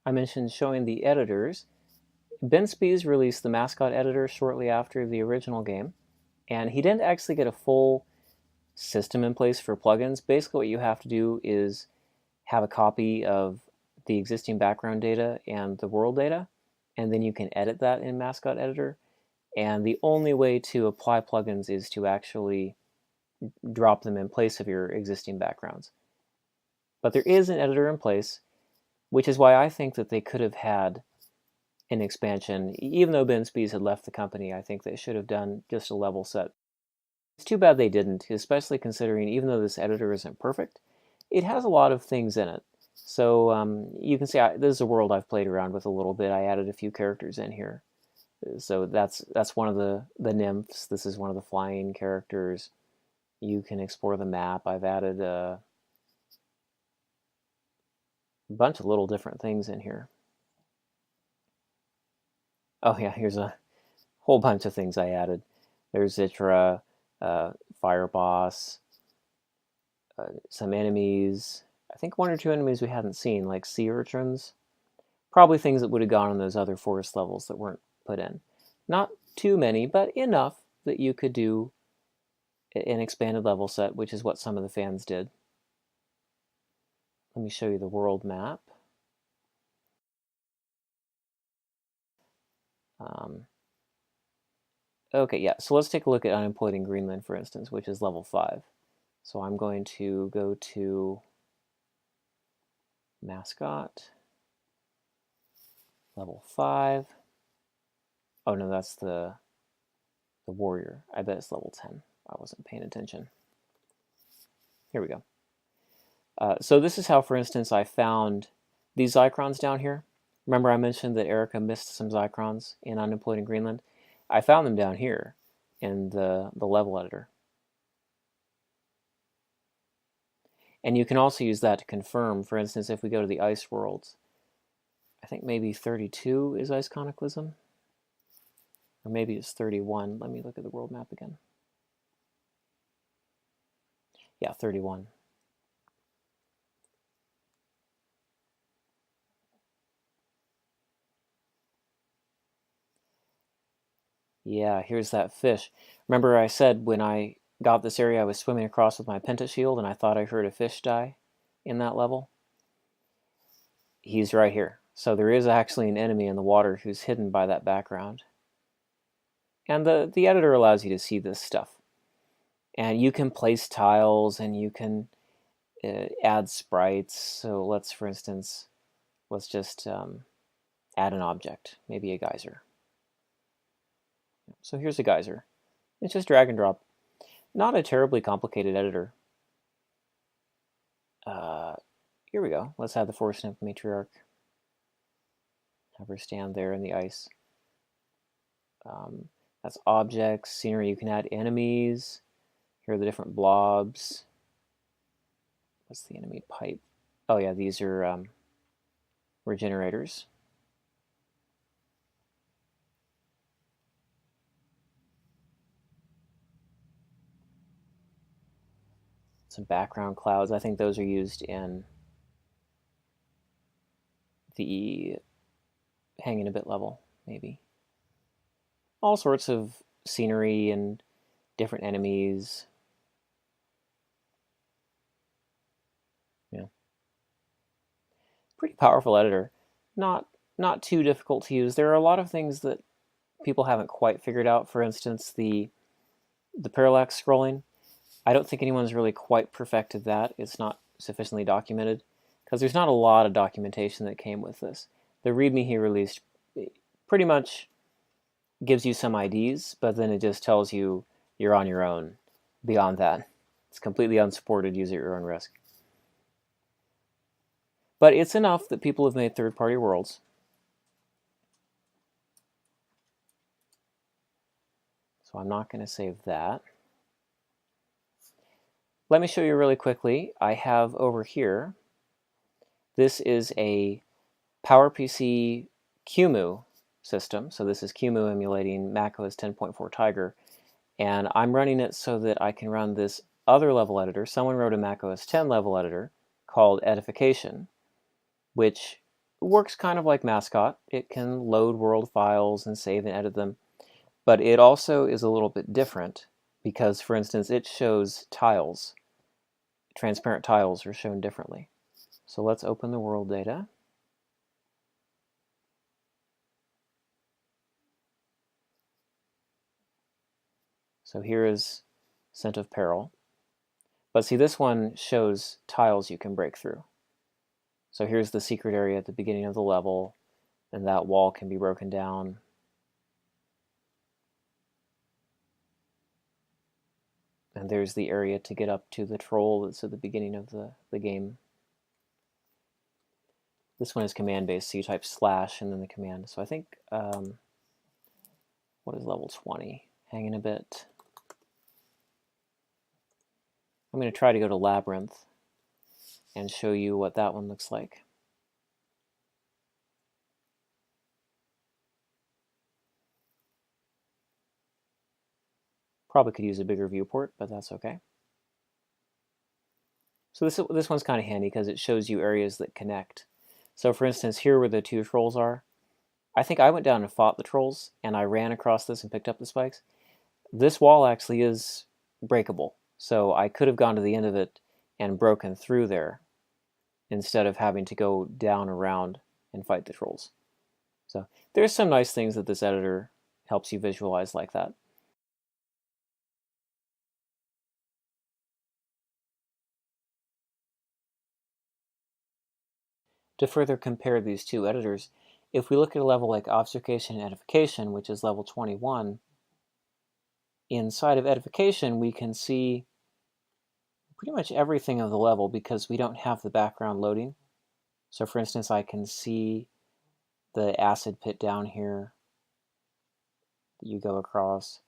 I mentioned showing the editors. Ben Spees released the Mascot Editor shortly after the original game, and he didn't actually get a full system in place for plugins. Basically, what you have to do is have a copy of the existing background data and the world data, and then you can edit that in Mascot Editor. And the only way to apply plugins is to actually drop them in place of your existing backgrounds. But there is an editor in place, which is why I think that they could have had an expansion. Even though Ben Spees had left the company, I think they should have done just a level set. It's too bad they didn't, especially considering even though this editor isn't perfect, it has a lot of things in it. So you can see this is a world I've played around with a little bit. I added a few characters in here. So that's one of the nymphs. This is one of the flying characters. You can explore the map. I've added a bunch of little different things in here. Oh yeah, here's a whole bunch of things I added. There's Zitra, Fire Boss, some enemies. I think one or two enemies we hadn't seen, like sea urchins. Probably things that would have gone on those other forest levels that weren't put in. Not too many, but enough that you could do an expanded level set, which is what some of the fans did. Let me show you the world map. Okay, yeah, so let's take a look at Unemployed in Greenland, for instance, which is level 5. So I'm going to go to Mascot, level 5. Oh no, that's the warrior. I bet it's level 10. I wasn't paying attention. Here we go. So this is how, for instance, I found these Zycrons down here. Remember I mentioned that Erica missed some Zycrons in Unemployed in Greenland? I found them down here in the level editor. And you can also use that to confirm, for instance, if we go to the ice worlds, I think maybe 32 is Ice Cataclysm, or maybe it's 31. Let me look at the world map again. Yeah, 31. Yeah, here's that fish. Remember I said when I got this area I was swimming across with my pentashield and I thought I heard a fish die in that level? He's right here. So there is actually an enemy in the water who's hidden by that background. And the editor allows you to see this stuff. And you can place tiles and you can add sprites. So let's, for instance, let's just add an object, maybe a geyser. So here's a geyser. It's just drag and drop. Not a terribly complicated editor. Here we go. Let's add the Forest Nymph Matriarch. Have her stand there in the ice. That's objects, scenery. You can add enemies. Here are the different blobs. What's the enemy pipe? Oh yeah, these are regenerators. Some background clouds. I think those are used in the hanging a bit level, maybe. All sorts of scenery and different enemies. Yeah. Pretty powerful editor. Not too difficult to use. There are a lot of things that people haven't quite figured out. For instance, the parallax scrolling. I don't think anyone's really quite perfected that. It's not sufficiently documented because there's not a lot of documentation that came with this. The README he released pretty much gives you some IDs, but then it just tells you you're on your own. Beyond that, it's completely unsupported. Use at your own risk. But it's enough that people have made third-party worlds. So I'm not going to save that. Let me show you really quickly. I have over here, this is a PowerPC QEMU system. So this is QEMU emulating macOS 10.4 Tiger. And I'm running it so that I can run this other level editor. Someone wrote a macOS 10 level editor called Edification, which works kind of like Mascot. It can load world files and save and edit them, but it also is a little bit different because, for instance, it shows tiles. Transparent tiles are shown differently. So let's open the world data. So here is Scent of Peril. But see, this one shows tiles you can break through. So here's the secret area at the beginning of the level, and that wall can be broken down. And there's the area to get up to the troll that's at the beginning of the game. This one is command-based, so you type slash and then the command. So I think, what is level 20? Hanging a bit. I'm going to try to go to Labyrinth and show you what that one looks like. Probably could use a bigger viewport, but that's okay. So this one's kind of handy because it shows you areas that connect. So for instance, here where the two trolls are, I think I went down and fought the trolls, and I ran across this and picked up the spikes. This wall actually is breakable, so I could have gone to the end of it and broken through there instead of having to go down around and fight the trolls. So there's some nice things that this editor helps you visualize like that. To further compare these two editors, if we look at a level like Obfuscation and Edification, which is level 21, inside of Edification we can see pretty much everything of the level because we don't have the background loading. So for instance, I can see the acid pit down here that you go across.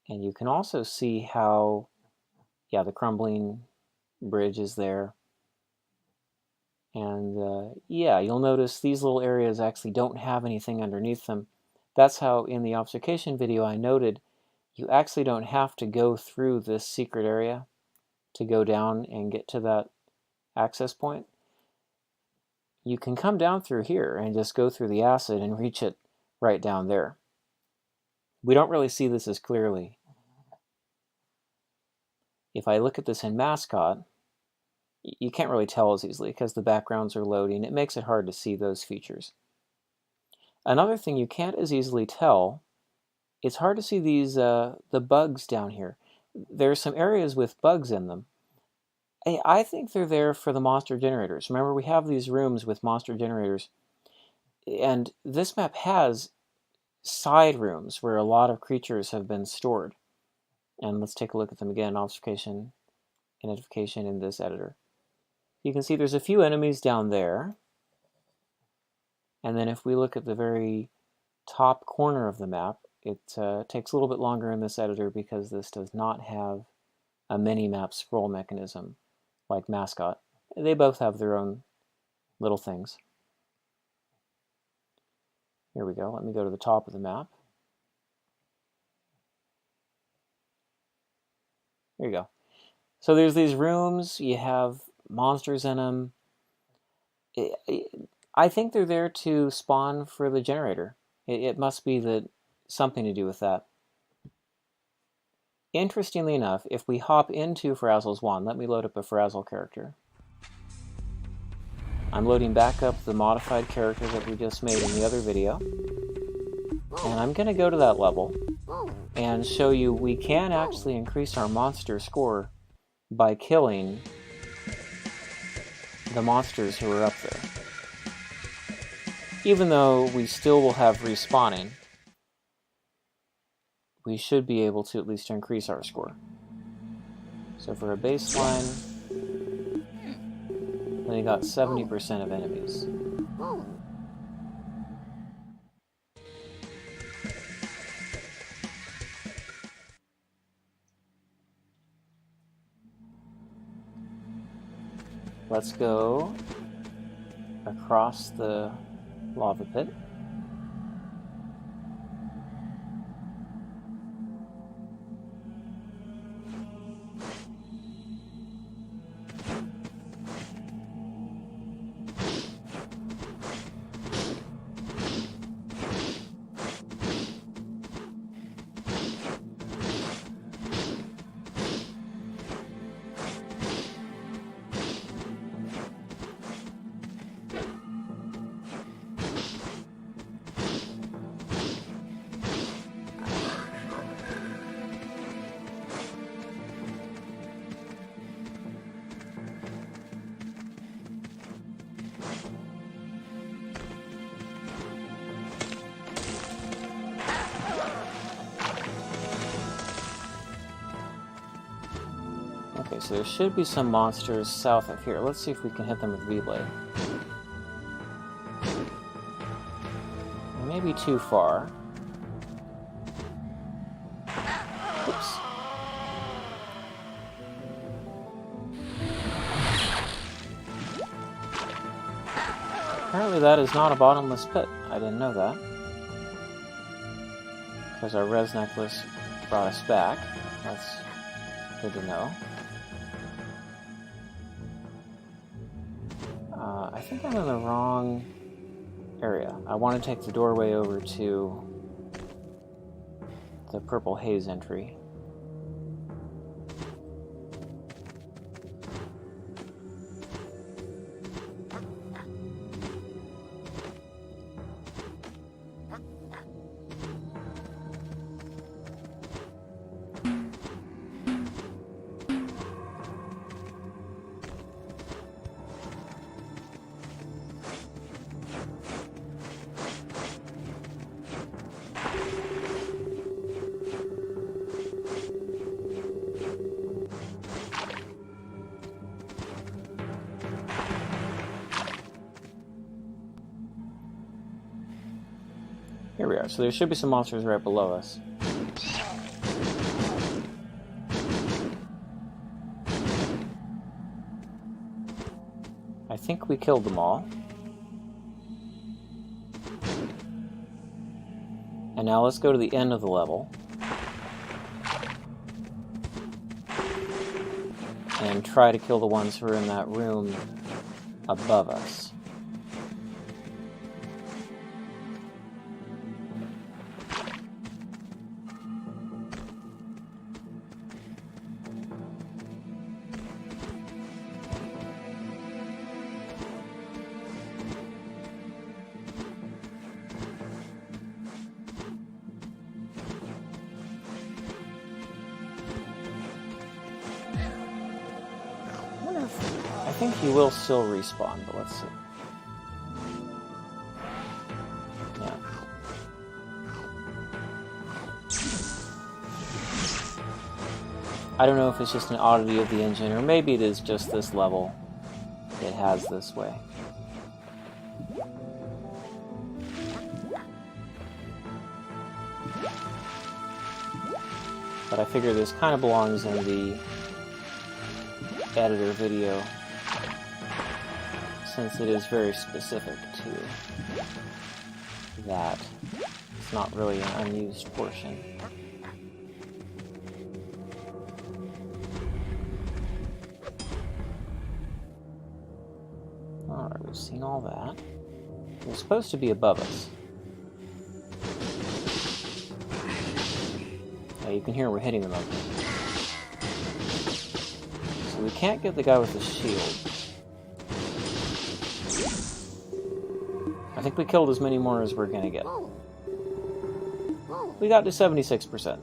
And you can also see how, yeah, the crumbling bridge is there. And yeah, you'll notice these little areas actually don't have anything underneath them. That's how in the obfuscation video I noted you actually don't have to go through this secret area to go down and get to that access point. You can come down through here and just go through the acid and reach it right down there. We don't really see this as clearly. If I look at this in Mascot, you can't really tell as easily because the backgrounds are loading. It makes it hard to see those features. Another thing you can't as easily tell, it's hard to see these the bugs down here. There's some areas with bugs in them. I think they're there for the monster generators. Remember, we have these rooms with monster generators, and this map has side rooms where a lot of creatures have been stored. And let's take a look at them again, Obfuscation and Edification in this editor. You can see there's a few enemies down there. And then if we look at the very top corner of the map, it takes a little bit longer in this editor because this does not have a mini-map scroll mechanism like Mascot. They both have their own little things. Here we go. Let me go to the top of the map. There you go. So there's these rooms. You have monsters in them. I think they're there to spawn for the generator. It must be something to do with that. Interestingly enough, if we hop into Ferazel's wand, let me load up a Ferazel character. I'm loading back up the modified character that we just made in the other video. And I'm going to go to that level and show you we can actually increase our monster score by killing the monsters who are up there. Even though we still will have respawning, we should be able to at least increase our score. So for a baseline, then we got 70% of enemies. Let's go across the lava pit. Okay, so there should be some monsters south of here. Let's see if we can hit them with V-Blade. Maybe too far. Oops. Apparently that is not a bottomless pit. I didn't know that. Because our res necklace brought us back. That's good to know. I think I'm in the wrong area. I want to take the doorway over to the Purple Haze entry. Here we are. So there should be some monsters right below us. I think we killed them all. And now let's go to the end of the level. And try to kill the ones who are in that room above us. I think he will still respawn, but let's see. Yeah. I don't know if it's just an oddity of the engine, or maybe it is just this level it has this way. But I figure this kind of belongs in the editor video, since it is very specific to that. It's not really an unused portion. Alright, we've seen all that. They're supposed to be above us. Yeah, you can hear we're hitting them up there. So we can't get the guy with the shield. I think we killed as many more as we're gonna get. We got to 76%.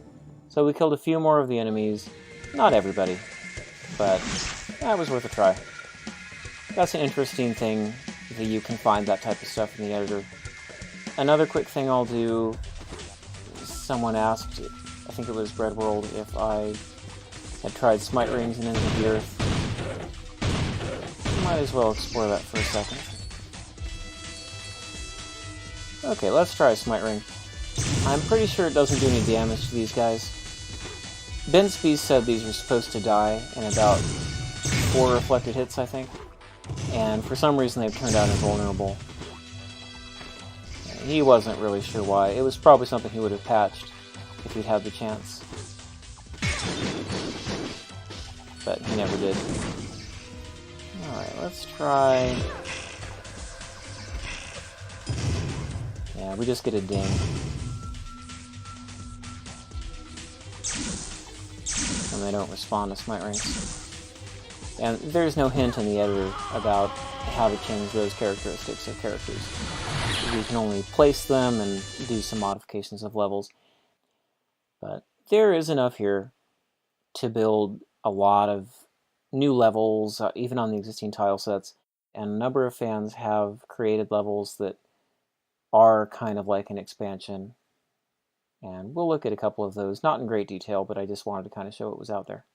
So we killed a few more of the enemies. Not everybody, but that was worth a try. That's an interesting thing that you can find that type of stuff in the editor. Another quick thing I'll do, someone asked, I think it was Breadworld, if I had tried Smite rings and Into the Earth. Might as well explore that for a second. Okay, let's try a Smite ring. I'm pretty sure it doesn't do any damage to these guys. Spees said these were supposed to die in about 4 reflected hits, I think. And for some reason they've turned out invulnerable. He wasn't really sure why. It was probably something he would have patched if he'd had the chance. But he never did. Alright, let's try... Yeah, we just get a ding. And they don't respond to Smite rings. And there's no hint in the editor about how to change those characteristics of characters. You can only place them and do some modifications of levels. But there is enough here to build a lot of new levels, even on the existing tile sets. And a number of fans have created levels that are kind of like an expansion. And we'll look at a couple of those, not in great detail, but I just wanted to kind of show what was out there.